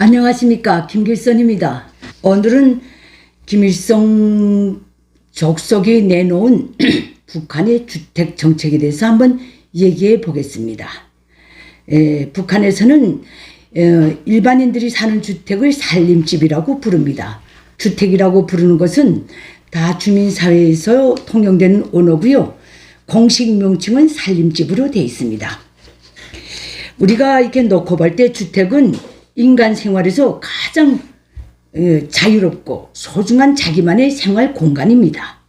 안녕하십니까, 김길선입니다. 오늘은 김일성 족속이 내놓은 북한의 주택 정책에 대해서 한번 얘기해 보겠습니다. 북한에서는 일반인들이 사는 주택을 살림집이라고 부릅니다. 주택이라고 부르는 것은 다 주민사회에서 통용되는 언어고요. 공식 명칭은 살림집으로 되어 있습니다. 우리가 이렇게 놓고 볼 때 주택은 인간 생활에서 가장 자유롭고 소중한 자기만의 생활 공간입니다.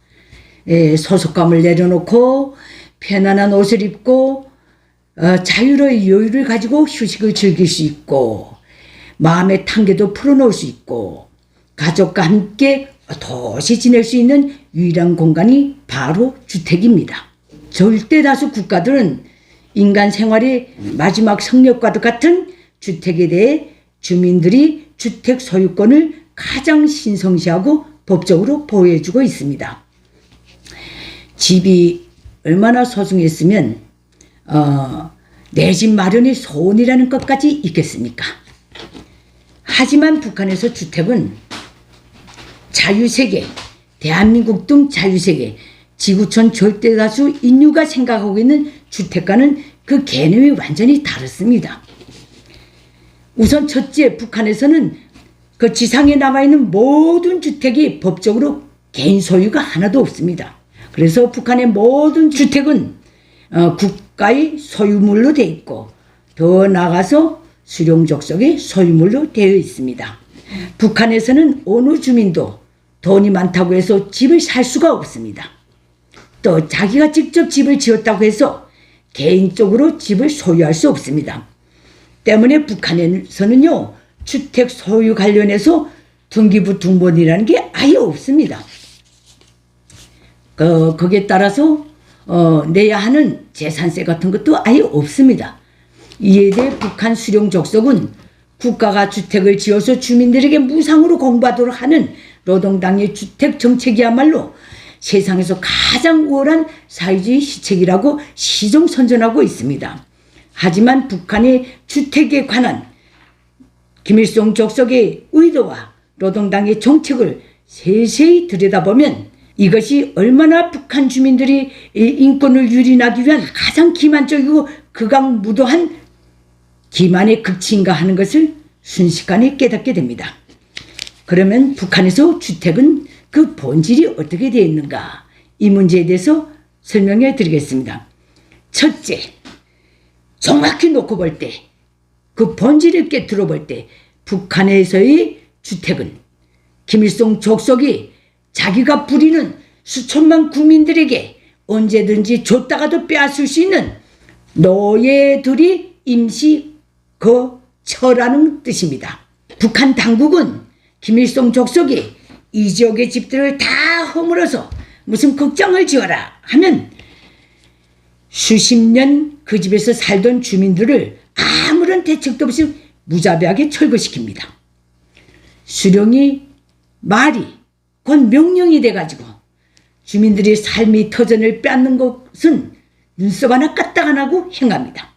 소속감을 내려놓고 편안한 옷을 입고 자유로의 여유를 가지고 휴식을 즐길 수 있고 마음의 탕개도 풀어놓을 수 있고 가족과 함께 도시 지낼 수 있는 유일한 공간이 바로 주택입니다. 절대 다수 국가들은 인간 생활의 마지막 성역과도 같은 주택에 대해 주민들이 주택 소유권을 가장 신성시하고 법적으로 보호해주고 있습니다. 집이 얼마나 소중했으면 내 집 마련이 소원이라는 것까지 있겠습니까? 하지만 북한에서 주택은 자유세계, 대한민국 등 자유세계, 지구촌 절대다수 인류가 생각하고 있는 주택과는 그 개념이 완전히 다릅니다. 우선 첫째, 북한에서는 그 지상에 남아있는 모든 주택이 법적으로 개인 소유가 하나도 없습니다. 그래서 북한의 모든 주택은 국가의 소유물로 되어 있고 더 나아가서 수령족속의 소유물로 되어 있습니다. 북한에서는 어느 주민도 돈이 많다고 해서 집을 살 수가 없습니다. 또 자기가 직접 집을 지었다고 해서 개인적으로 집을 소유할 수 없습니다. 때문에 북한에서는요, 주택 소유 관련해서 등기부 등본이라는 게 아예 없습니다. 거기에 따라서 내야 하는 재산세 같은 것도 아예 없습니다. 이에 대해 북한 수령족속은 국가가 주택을 지어서 주민들에게 무상으로 공부하도록 하는 노동당의 주택 정책이야말로 세상에서 가장 우월한 사회주의 시책이라고 시정선전하고 있습니다. 하지만 북한의 주택에 관한 김일성 족속의 의도와 노동당의 정책을 세세히 들여다보면 이것이 얼마나 북한 주민들이 인권을 유린하기 위한 가장 기만적이고 극악무도한 기만의 극치인가 하는 것을 순식간에 깨닫게 됩니다. 그러면 북한에서 주택은 그 본질이 어떻게 되어 있는가, 이 문제에 대해서 설명해 드리겠습니다. 첫째, 정확히 놓고 볼 때, 그 본질 있게 들어볼 때 북한에서의 주택은 김일성 족속이 자기가 부리는 수천만 국민들에게 언제든지 줬다가도 빼앗을 수 있는 노예들이 임시 거처라는 뜻입니다. 북한 당국은 김일성 족속이 이 지역의 집들을 다 허물어서 무슨 극장을 지어라 하면 수십 년 그 집에서 살던 주민들을 아무런 대책도 없이 무자비하게 철거시킵니다. 수령이 말이 곧 명령이 돼가지고 주민들의 삶의 터전을 빼앗는 것은 눈썹 하나 까딱 안 하고 행합니다.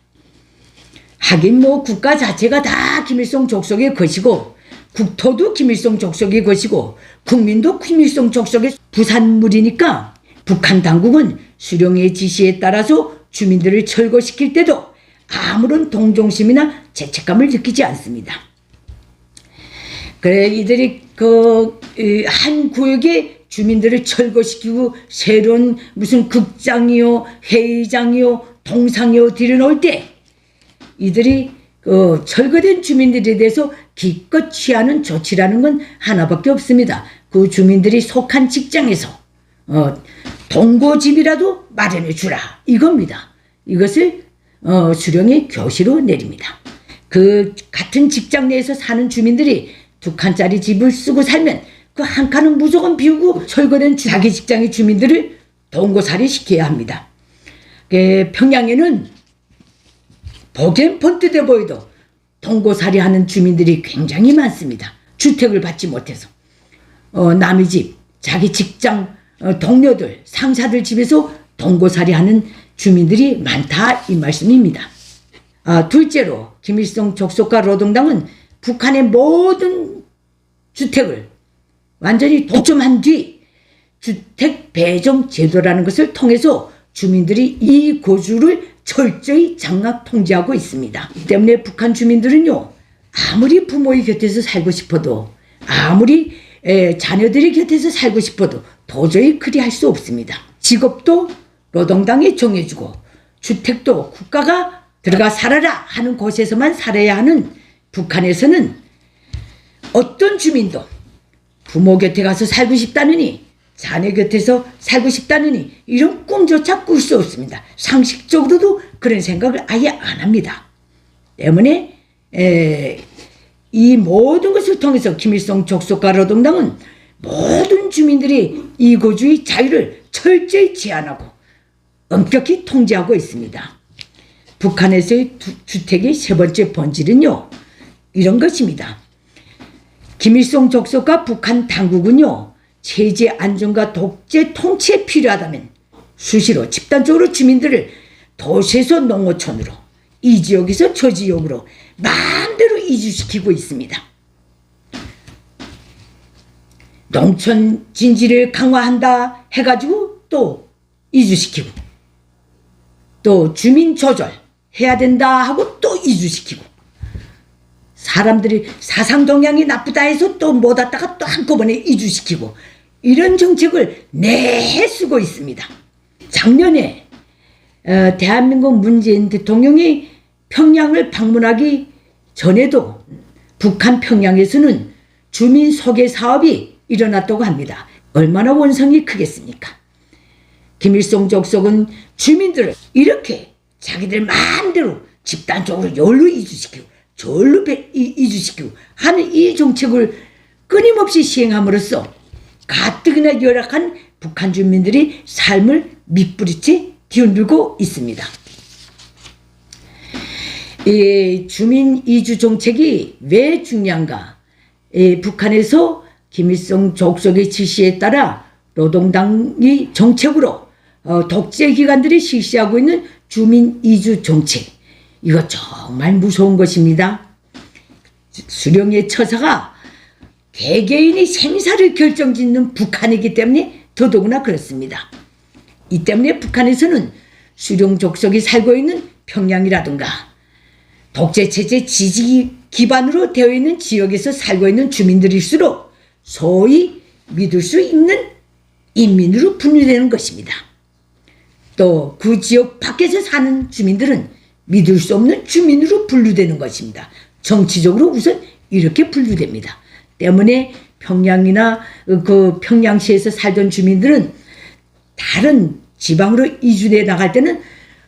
하긴 국가 자체가 다 김일성 족속의 것이고 국토도 김일성 족속의 것이고 국민도 김일성 족속의 부산물이니까 북한 당국은 수령의 지시에 따라서 주민들을 철거시킬 때도 아무런 동정심이나 죄책감을 느끼지 않습니다. 그래 이들이 한 구역의 주민들을 철거시키고 새로운 무슨 극장이요, 회의장이요, 동상이요 들여놓을 때 이들이 철거된 주민들에 대해서 기껏 취하는 조치라는 건 하나밖에 없습니다. 그 주민들이 속한 직장에서 동거집이라도 마련해 주라, 이겁니다. 이것을 수령의 교시로 내립니다. 그 같은 직장 내에서 사는 주민들이 2칸짜리 집을 쓰고 살면 그 한 칸은 무조건 비우고 철거된 자기 직장의 주민들을 동거살이 시켜야 합니다. 평양에는 보기엔 번듯해 보여도 동거살이 하는 주민들이 굉장히 많습니다. 주택을 받지 못해서 남의 집, 자기 직장 동료들, 상사들 집에서 동거살이 하는 주민들이 많다, 이 말씀입니다. 둘째로 김일성 족속과 노동당은 북한의 모든 주택을 완전히 독점한 뒤 주택 배정 제도라는 것을 통해서 주민들이 이 고주를 철저히 장악 통제하고 있습니다. 때문에 북한 주민들은요, 아무리 부모의 곁에서 살고 싶어도, 아무리 자녀들의 곁에서 살고 싶어도 도저히 그리 할 수 없습니다. 직업도 노동당에 정해주고 주택도 국가가 들어가 살아라 하는 곳에서만 살아야 하는 북한에서는 어떤 주민도 부모 곁에 가서 살고 싶다느니, 자녀 곁에서 살고 싶다느니 이런 꿈조차 꿀 수 없습니다. 상식적으로도 그런 생각을 아예 안 합니다. 때문에 이 모든 것을 통해서 김일성 족속과 노동당은 모든 주민들이 이고주의 자유를 철저히 제한하고 엄격히 통제하고 있습니다. 북한에서의 주택의 세 번째 본질은요, 이런 것입니다. 김일성 족속과 북한 당국은요, 체제 안정과 독재 통치에 필요하다면 수시로 집단적으로 주민들을 도시에서 농어촌으로, 이 지역에서 저 지역으로 마음대로 이주시키고 있습니다. 농촌 진지를 강화한다 해가지고 또 이주시키고, 또 주민 조절 해야 된다 하고 또 이주시키고, 사람들이 사상 동향이 나쁘다 해서 또 못 왔다가 또 한꺼번에 이주시키고, 이런 정책을 내쓰고 있습니다. 작년에 대한민국 문재인 대통령이 평양을 방문하기 전에도 북한 평양에서는 주민 소개 사업이 일어났다고 합니다. 얼마나 원성이 크겠습니까? 김일성 족속은 주민들을 이렇게 자기들 마음대로 집단적으로 여기로 이주시키고 저기로 이주시키고 하는 이 정책을 끊임없이 시행함으로써 가뜩이나 열악한 북한 주민들이 삶을 밑부리째 뒤흔들고 있습니다. 이 주민 이주 정책이 왜 중요한가? 북한에서 김일성 족속의 지시에 따라 노동당이 정책으로 독재 기관들이 실시하고 있는 주민 이주 정책, 이거 정말 무서운 것입니다. 수령의 처사가 개개인이 생사를 결정짓는 북한이기 때문에 더더구나 그렇습니다. 이 때문에 북한에서는 수령 족속이 살고 있는 평양이라든가 독재체제 지지 기반으로 되어 있는 지역에서 살고 있는 주민들일수록 소위 믿을 수 있는 인민으로 분류되는 것입니다. 또 그 지역 밖에서 사는 주민들은 믿을 수 없는 주민으로 분류되는 것입니다. 정치적으로 우선 이렇게 분류됩니다. 때문에 평양이나 그 평양시에서 살던 주민들은 다른 지방으로 이주해 나갈 때는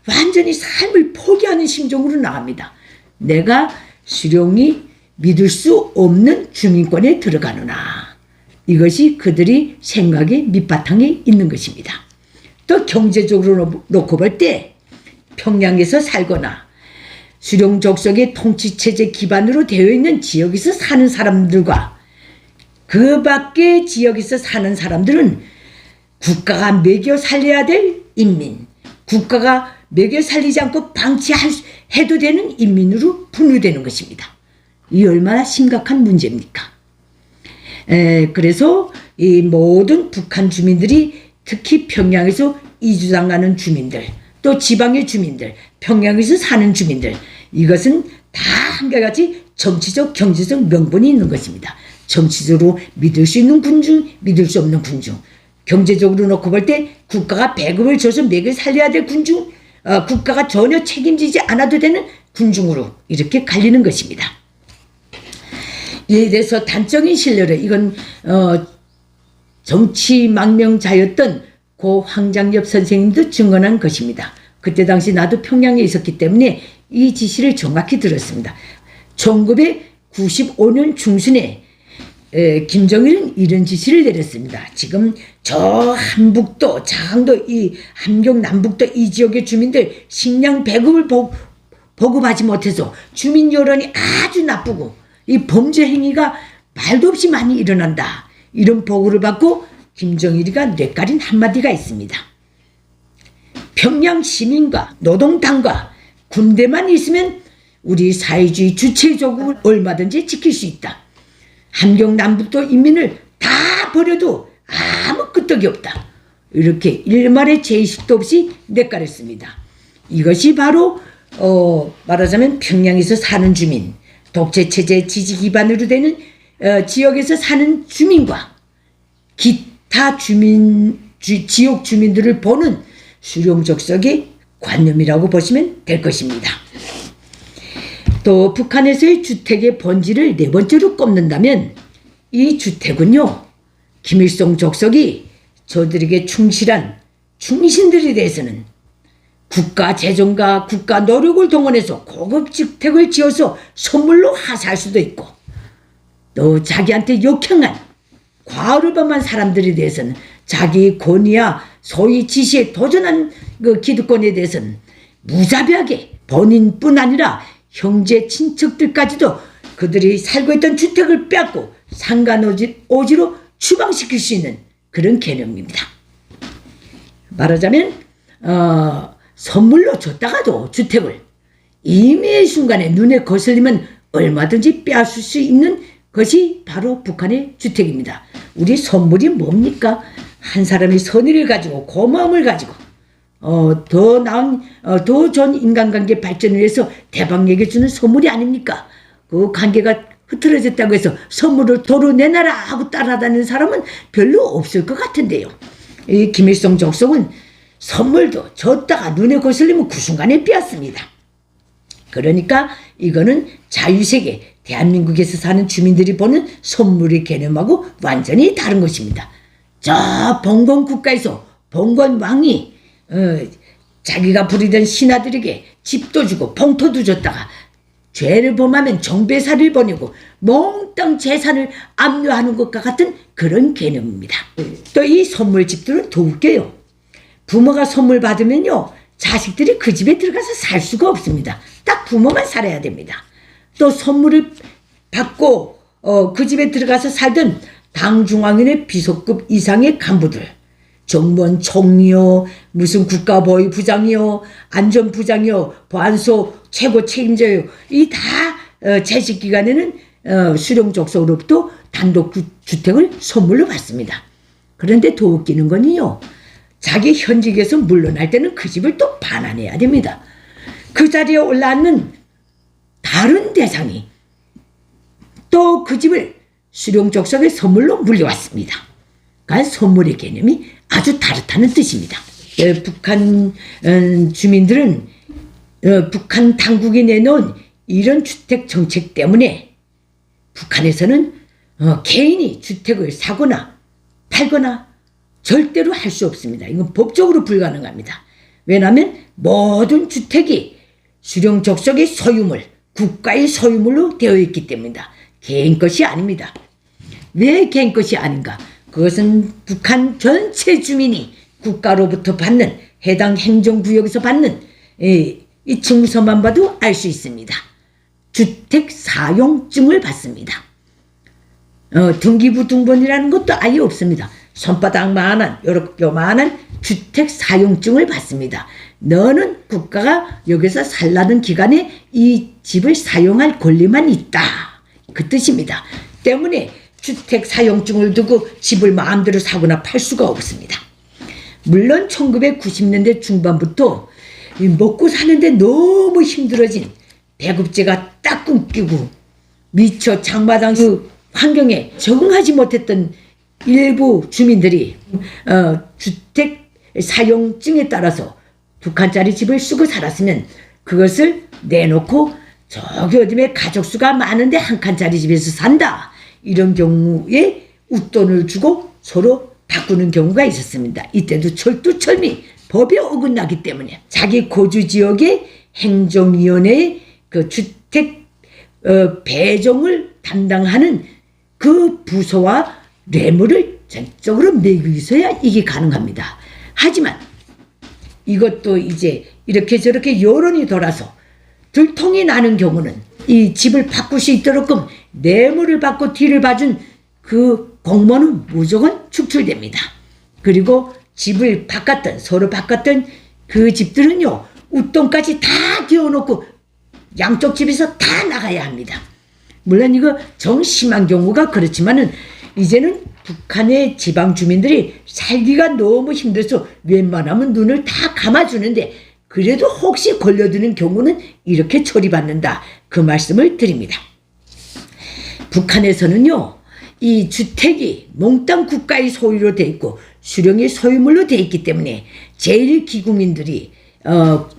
완전히 삶을 포기하는 심정으로 나갑니다. 내가 수령이 믿을 수 없는 주민권에 들어가느나, 이것이 그들이 생각의 밑바탕에 있는 것입니다. 또 경제적으로 놓고 볼 때 평양에서 살거나 수령 족속의 통치체제 기반으로 되어 있는 지역에서 사는 사람들과 그 밖의 지역에서 사는 사람들은 국가가 먹여 살려야 될 인민, 국가가 먹여 살리지 않고 방치해도 되는 인민으로 분류되는 것입니다. 이 얼마나 심각한 문제입니까? 그래서 이 모든 북한 주민들이 특히 평양에서 이주당하는 주민들, 또 지방의 주민들, 평양에서 사는 주민들, 이것은 다 한결같이 정치적, 경제적 명분이 있는 것입니다. 정치적으로 믿을 수 있는 군중, 믿을 수 없는 군중, 경제적으로 놓고 볼 때 국가가 배급을 줘서 맥을 살려야 될 군중, 국가가 전혀 책임지지 않아도 되는 군중으로 이렇게 갈리는 것입니다. 이에 대해서 단적인 신뢰를, 이건 정치망명자였던 고 황장엽 선생님도 증언한 것입니다. 그때 당시 나도 평양에 있었기 때문에 이 지시를 정확히 들었습니다. 1995년 중순에 김정일은 이런 지시를 내렸습니다. 지금 저 한북도, 장항도, 이 함경 남북도 이 지역의 주민들 식량 배급을 보급하지 못해서 주민 여론이 아주 나쁘고 이 범죄 행위가 말도 없이 많이 일어난다. 이런 보고를 받고 김정일이가 뇌까린 한마디가 있습니다. 평양 시민과 노동당과 군대만 있으면 우리 사회주의 주체적으로 얼마든지 지킬 수 있다. 함경남북도 인민을 다 버려도 아무 끄떡이 없다. 이렇게 일말의 죄의식도 없이 내깔았습니다. 이것이 바로 말하자면 평양에서 사는 주민, 독재체제 지지 기반으로 되는 지역에서 사는 주민과 기타 지역 주민들을 보는 수령적석의 관념이라고 보시면 될 것입니다. 또 북한에서의 주택의 본질을 네 번째로 꼽는다면 이 주택은요, 김일성 족속이 저들에게 충실한 충신들에 대해서는 국가 재정과 국가 노력을 동원해서 고급 주택을 지어서 선물로 하사할 수도 있고, 또 자기한테 역행한 과어르범한 사람들에 대해서는 자기 권위와 소위 지시에 도전한 그 기득권에 대해서는 무자비하게 본인뿐 아니라 형제 친척들까지도 그들이 살고 있던 주택을 빼앗고 상간오지로 추방시킬 수 있는 그런 개념입니다. 말하자면 선물로 줬다가도 주택을 임의의 순간에 눈에 거슬리면 얼마든지 빼앗을 수 있는 것이 바로 북한의 주택입니다. 우리 선물이 뭡니까? 한 사람의 선의를 가지고 고마움을 가지고 더 나은 더 좋은 인간관계 발전을 위해서 대박 얘기해주는 선물이 아닙니까? 그 관계가 흐트러졌다고 해서 선물을 도로 내놔라 하고 따라다니는 사람은 별로 없을 것 같은데요. 이 김일성 족속은 선물도 줬다가 눈에 거슬리면 그 순간에 빼앗습니다. 그러니까 이거는 자유세계, 대한민국에서 사는 주민들이 보는 선물의 개념하고 완전히 다른 것입니다. 저 봉건 국가에서 봉건 왕이 자기가 부리던 신하들에게 집도 주고 봉토도 줬다가 죄를 범하면 정배사를 보내고 몽땅 재산을 압류하는 것과 같은 그런 개념입니다. 또 이 선물집들은 더 웃겨요. 부모가 선물 받으면요, 자식들이 그 집에 들어가서 살 수가 없습니다. 딱 부모만 살아야 됩니다. 또 선물을 받고 그 집에 들어가서 살던 당중앙인의 비서급 이상의 간부들, 정무원 총리요, 무슨 국가보위 부장이요, 안전부장이요, 보안소 최고 책임자요, 이 다 재직기간에는 수령족속으로부터 단독 주택을 선물로 받습니다. 그런데 더 웃기는 건요, 자기 현직에서 물러날 때는 그 집을 또 반환해야 됩니다. 그 자리에 올라앉는 다른 대상이 또 그 집을 수령족속의 선물로 물려왔습니다. 그러니까 선물의 개념이 아주 다르다는 뜻입니다. 북한 주민들은 북한 당국이 내놓은 이런 주택 정책 때문에 북한에서는 개인이 주택을 사거나 팔거나 절대로 할 수 없습니다. 이건 법적으로 불가능합니다. 왜냐하면 모든 주택이 수령족속의 소유물, 국가의 소유물로 되어 있기 때문이다. 개인 것이 아닙니다. 왜 개인 것이 아닌가? 그것은 북한 전체 주민이 국가로부터 받는, 해당 행정구역에서 받는 이 증서만 봐도 알 수 있습니다. 주택 사용증을 받습니다. 등기부 등본이라는 것도 아예 없습니다. 손바닥만한, 요만한 주택 사용증을 받습니다. 너는 국가가 여기서 살라는 기간에 이 집을 사용할 권리만 있다, 그 뜻입니다. 때문에 주택 사용증을 두고 집을 마음대로 사거나 팔 수가 없습니다. 물론 1990년대 중반부터 먹고 사는데 너무 힘들어진 배급제가 딱 끊기고 미처 장마당 그 환경에 적응하지 못했던 일부 주민들이 주택 사용증에 따라서 두 칸짜리 집을 쓰고 살았으면 그것을 내놓고 저기 어디에 가족 수가 많은데 한 칸짜리 집에서 산다, 이런 경우에 웃돈을 주고 서로 바꾸는 경우가 있었습니다. 이때도 철두철미 법에 어긋나기 때문에 자기 거주지역의 행정위원회의 그 주택 배정을 담당하는 그 부서와 뇌물을 전적으로 매기서야 이게 가능합니다. 하지만 이것도 이제 이렇게 저렇게 여론이 돌아서 들통이 나는 경우는 이 집을 바꿀 수 있도록끔 뇌물을 받고 뒤를 봐준 그 공무원은 무조건 축출됩니다. 그리고 집을 바꿨던, 서로 바꿨던 그 집들은요, 웃돈까지 다 기어놓고 양쪽 집에서 다 나가야 합니다. 물론 이거 정 심한 경우가 그렇지만은 이제는 북한의 지방 주민들이 살기가 너무 힘들어서 웬만하면 눈을 다 감아주는데 그래도 혹시 걸려드는 경우는 이렇게 처리받는다. 그 말씀을 드립니다. 북한에서는요, 이 주택이 몽땅 국가의 소유로 돼 있고 수령의 소유물로 돼 있기 때문에 제1기국민들이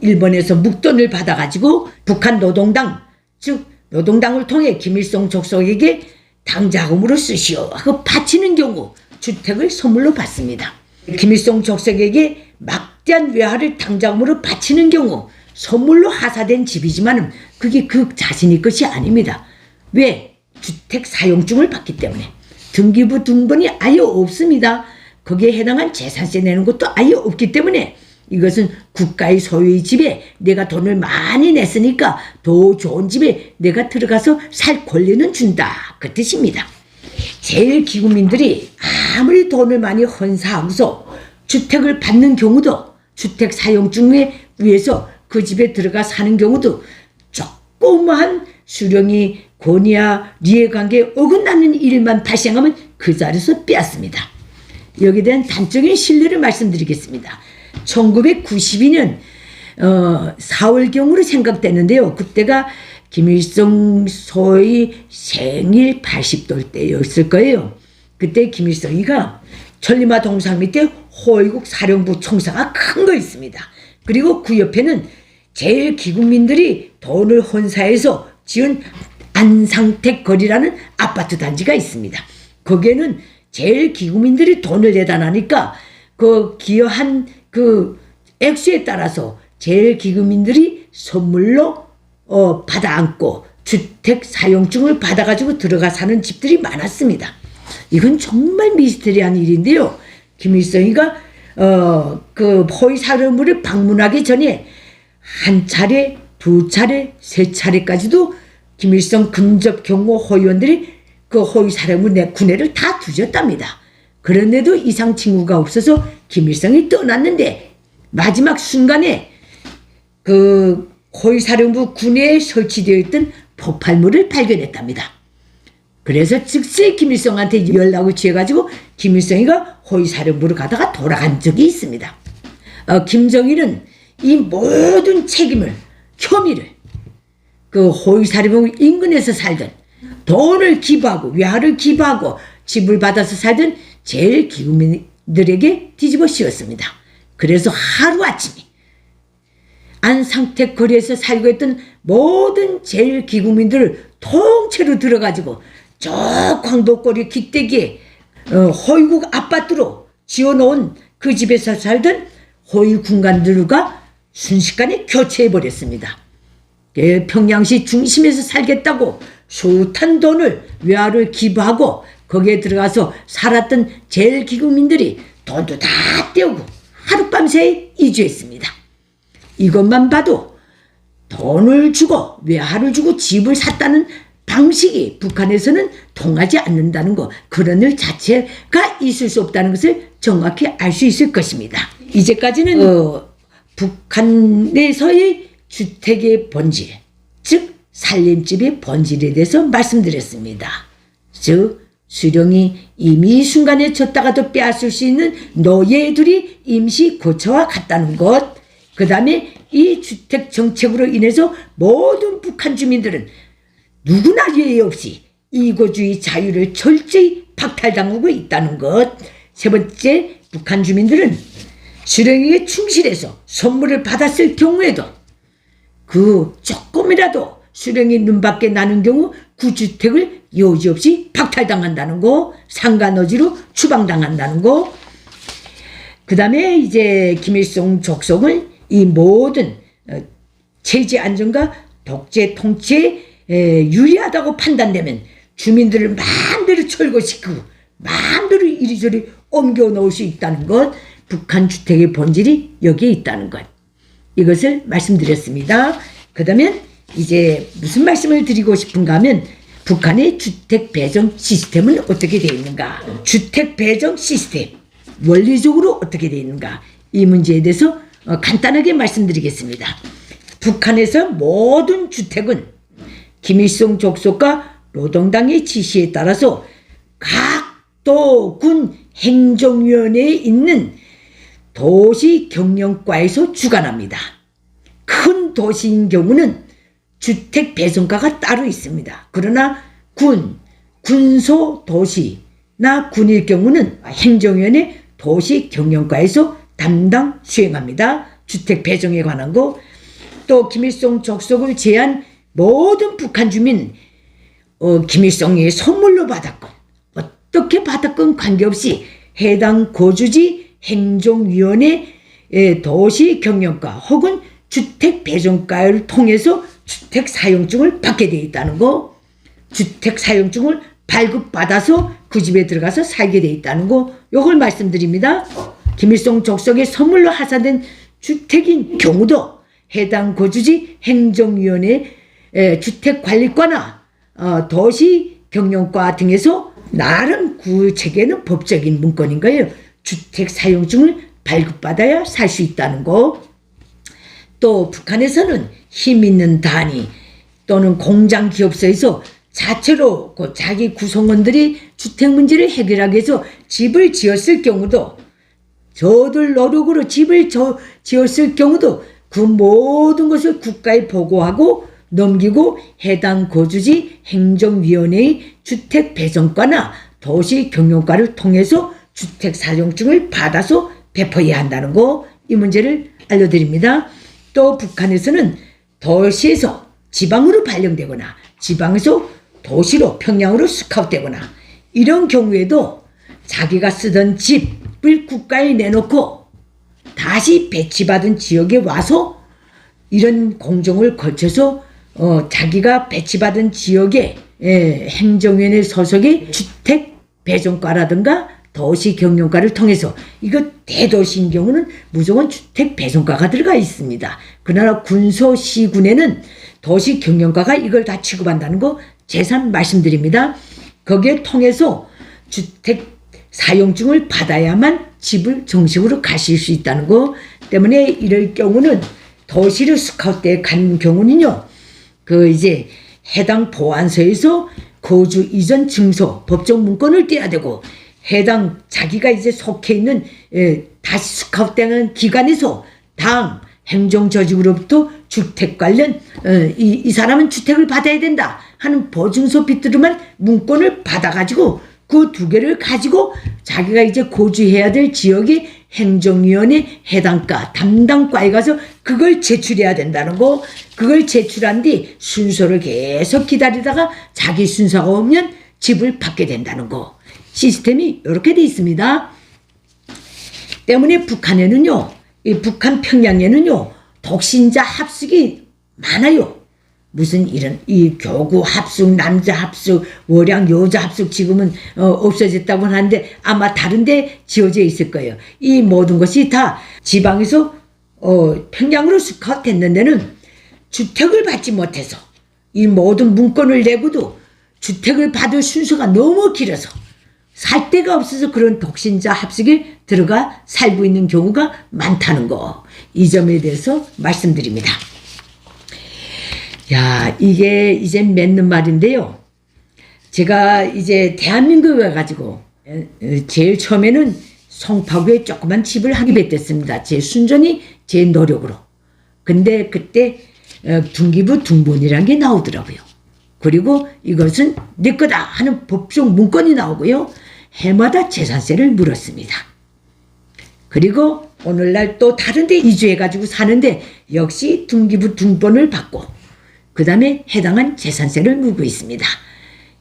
일본에서 묵돈을 받아가지고 북한 노동당, 즉 노동당을 통해 김일성 족속에게 당자금으로 쓰시오 하고 바치는 경우 주택을 선물로 받습니다. 김일성 족속에게 막대한 외화를 당자금으로 바치는 경우 선물로 하사된 집이지만 그게 그 자신의 것이 아닙니다. 왜? 주택 사용증을 받기 때문에 등기부 등본이 아예 없습니다. 거기에 해당한 재산세 내는 것도 아예 없기 때문에 이것은 국가의 소유의 집에 내가 돈을 많이 냈으니까 더 좋은 집에 내가 들어가서 살 권리는 준다. 그 뜻입니다. 제1기국민들이 아무리 돈을 많이 헌사하고서 주택을 받는 경우도 주택 사용증에 의해서 그 집에 들어가 사는 경우도 조그마한 수령이 권위와 리해관계에 어긋나는 일만 발생하면 그 자리에서 빼앗습니다. 여기에 대한 단적인 실례를 말씀드리겠습니다. 1992년 4월경으로 생각되는데요. 그때가 김일성 소의 생일 80돌 때였을 거예요. 그때 김일성이가 천리마 동상 밑에 호위국 사령부 총사가 큰 거 있습니다. 그리고 그 옆에는 제1기국민들이 돈을 헌사해서 지은 안상택 거리라는 아파트 단지가 있습니다. 거기에는 제1기국민들이 돈을 내다 나니까 그 기여한 그 액수에 따라서 제1기국민들이 선물로 받아 안고 주택 사용증을 받아가지고 들어가 사는 집들이 많았습니다. 이건 정말 미스터리한 일인데요. 김일성이가 그 호위 사령부를 방문하기 전에 한 차례, 두 차례, 세 차례까지도 김일성 근접 경호 호위원들이 그 호위 사령부 내 군대를 다 뒤졌답니다. 그런데도 이상 징후가 없어서 김일성이 떠났는데 마지막 순간에 그 호위 사령부 군내에 설치되어 있던 폭발물을 발견했답니다. 그래서 즉시 김일성한테 연락을 취해가지고 김일성이가 호위 사령부로 가다가 돌아간 적이 있습니다. 김정일은 이 모든 책임을, 혐의를 그 호위 사령부 인근에서 살던 돈을 기부하고 외화를 기부하고 집을 받아서 살던 제1기국민들에게 뒤집어 씌웠습니다. 그래서 하루아침에 안상택 거리에서 살고 있던 모든 제1기국민들을 통째로 들어가지고 저 광복거리 기대기에 호위국 아파트로 지어놓은 그 집에서 살던 호위 군관들과 순식간에 교체해버렸습니다. 평양시 중심에서 살겠다고 숱한 돈을 외화를 기부하고 거기에 들어가서 살았던 제1기국민들이 돈도 다 떼우고 하룻밤새 이주했습니다. 이것만 봐도 돈을 주고 외화를 주고 집을 샀다는 방식이 북한에서는 통하지 않는다는 것, 그런 일 자체가 있을 수 없다는 것을 정확히 알 수 있을 것입니다. 이제까지는 북한에서의 주택의 본질, 즉 살림집의 본질에 대해서 말씀드렸습니다. 즉 수령이 이미 이 순간에 졌다가도 빼앗을 수 있는 노예들이 임시 고처와 같다는 것, 그 다음에 이 주택 정책으로 인해서 모든 북한 주민들은 누구나 예의 없이 이고주의 자유를 철저히 박탈당하고 있다는 것, 세 번째, 북한 주민들은 수령에게 충실해서 선물을 받았을 경우에도 그 조금이라도 수령이 눈밖에 나는 경우 그 주택을 여지없이 박탈당한다는 거, 상간어지로 추방당한다는 거. 그 다음에 이제 김일성 족속은 이 모든 체제 안정과 독재 통치에 유리하다고 판단되면 주민들을 마음대로 철거시키고 마음대로 이리저리 옮겨 놓을 수 있다는 것, 북한 주택의 본질이 여기에 있다는 것, 이것을 말씀드렸습니다. 그 다음에 이제 무슨 말씀을 드리고 싶은가 하면 북한의 주택 배정 시스템은 어떻게 되어 있는가, 주택 배정 시스템 원리적으로 어떻게 되어 있는가, 이 문제에 대해서 간단하게 말씀드리겠습니다. 북한에서 모든 주택은 김일성 족속과 노동당의 지시에 따라서 각 도, 군 행정위원회에 있는 도시경영과에서 주관합니다. 큰 도시인 경우는 주택 배정과가 따로 있습니다. 그러나 군소도시나 군일 경우는 행정위원회 도시경영과에서 담당 수행합니다. 주택 배정에 관한 거. 또 김일성 족속을 제한 모든 북한 주민 김일성이 선물로 받았건 어떻게 받았건 관계없이 해당 거주지 행정위원회 도시경영과 혹은 주택배정과를 통해서 주택사용증을 받게 되어 있다는 거. 주택사용증을 발급받아서 그 집에 들어가서 살게 되어 있다는 거. 요걸 말씀드립니다. 김일성 족속의 선물로 하사된 주택인 경우도 해당 거주지 행정위원회 주택관리과나 도시경영과 등에서 나름 구체계는 법적인 문건인 거예요. 주택사용증을 발급받아야 살 수 있다는 거. 또 북한에서는 힘있는 단위 또는 공장기업소에서 자체로 자기 구성원들이 주택 문제를 해결하기 위해서 집을 지었을 경우도, 저들 노력으로 집을 지었을 경우도 그 모든 것을 국가에 보고하고 넘기고 해당 거주지 행정위원회의 주택배정과나 도시경영과를 통해서 주택사용증을 받아서 배포해야 한다는 거. 이 문제를 알려드립니다. 또 북한에서는 도시에서 지방으로 발령되거나 지방에서 도시로 평양으로 스카웃되거나 이런 경우에도 자기가 쓰던 집을 국가에 내놓고 다시 배치받은 지역에 와서 이런 공정을 거쳐서 자기가 배치받은 지역의 행정위원회 소속의 주택배정과라든가 도시경영과를 통해서, 이거 대도시인 경우는 무조건 주택배정과가 들어가 있습니다. 그러나 군소시군에는 도시경영과가 이걸 다 취급한다는 거 재산 말씀드립니다. 거기에 통해서 주택사용증을 받아야만 집을 정식으로 가실 수 있다는 거 때문에, 이럴 경우는 도시로 스카웃대 간 경우는요, 이제 해당 보안소에서 거주 이전 증서, 법정 문건을 떼야 되고, 해당 자기가 이제 속해 있는 다시 스카웃되는 기관에서 당 행정조직으로부터 주택 관련 이 사람은 주택을 받아야 된다 하는 보증서 빗들어만 문건을 받아가지고 그 두 개를 가지고 자기가 이제 거주해야 될 지역의 행정위원회 해당과 담당과에 가서 그걸 제출해야 된다는 거. 그걸 제출한 뒤 순서를 계속 기다리다가 자기 순서가 오면 집을 받게 된다는 거. 시스템이 이렇게 돼 있습니다. 때문에 북한에는요, 이 북한 평양에는요, 독신자 합숙이 많아요. 무슨 이런 이 교구 합숙, 남자 합숙, 월양 여자 합숙 지금은 없어졌다고 하는데 아마 다른데 지어져 있을 거예요. 이 모든 것이 다 지방에서 평양으로 스카웃했는 데는 주택을 받지 못해서 이 모든 문건을 내고도 주택을 받을 순서가 너무 길어서 살 데가 없어서 그런 독신자 합숙에 들어가 살고 있는 경우가 많다는 거. 이 점에 대해서 말씀드립니다. 야, 이게 이제 맺는 말인데요. 제가 이제 대한민국에 가가지고 제일 처음에는 송파구에 조그만 집을 하게 됐습니다. 제 순전히 제 노력으로. 근데 그때 등기부 등본이라는 게 나오더라고요. 그리고 이것은 내 거다 하는 법정 문건이 나오고요. 해마다 재산세를 물었습니다. 그리고 오늘날 또 다른 데 이주해가지고 사는데 역시 등기부 등본을 받고 그 다음에 해당한 재산세를 물고 있습니다.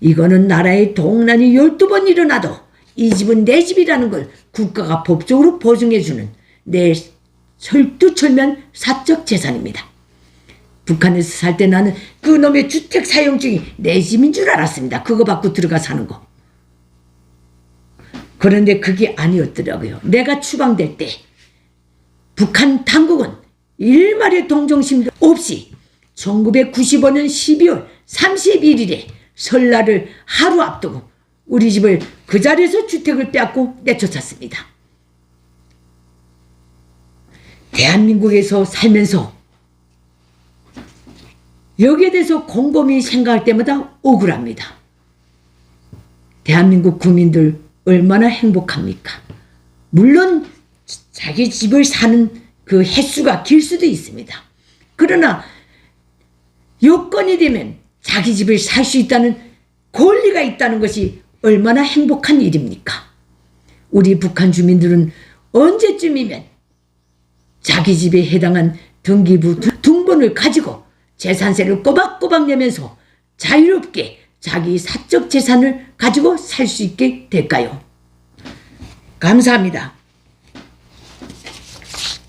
이거는 나라의 동란이 12번 일어나도 이 집은 내 집이라는 걸 국가가 법적으로 보증해주는 내 철두철면 사적 재산입니다. 북한에서 살 때 나는 그 놈의 주택 사용증이 내 집인 줄 알았습니다. 그거 받고 들어가 사는 거. 그런데 그게 아니었더라고요. 내가 추방될 때 북한 당국은 일말의 동정심도 없이 1995년 12월 31일에 설날을 하루 앞두고 우리 집을 그 자리에서 주택을 빼앗고 내쫓았습니다. 대한민국에서 살면서 여기에 대해서 곰곰이 생각할 때마다 억울합니다. 대한민국 국민들 얼마나 행복합니까? 물론 자기 집을 사는 그 횟수가 길 수도 있습니다. 그러나 여건이 되면 자기 집을 살 수 있다는 권리가 있다는 것이 얼마나 행복한 일입니까? 우리 북한 주민들은 언제쯤이면 자기 집에 해당한 등기부 등본을 가지고 재산세를 꼬박꼬박 내면서 자유롭게 자기 사적 재산을 가지고 살 수 있게 될까요? 감사합니다.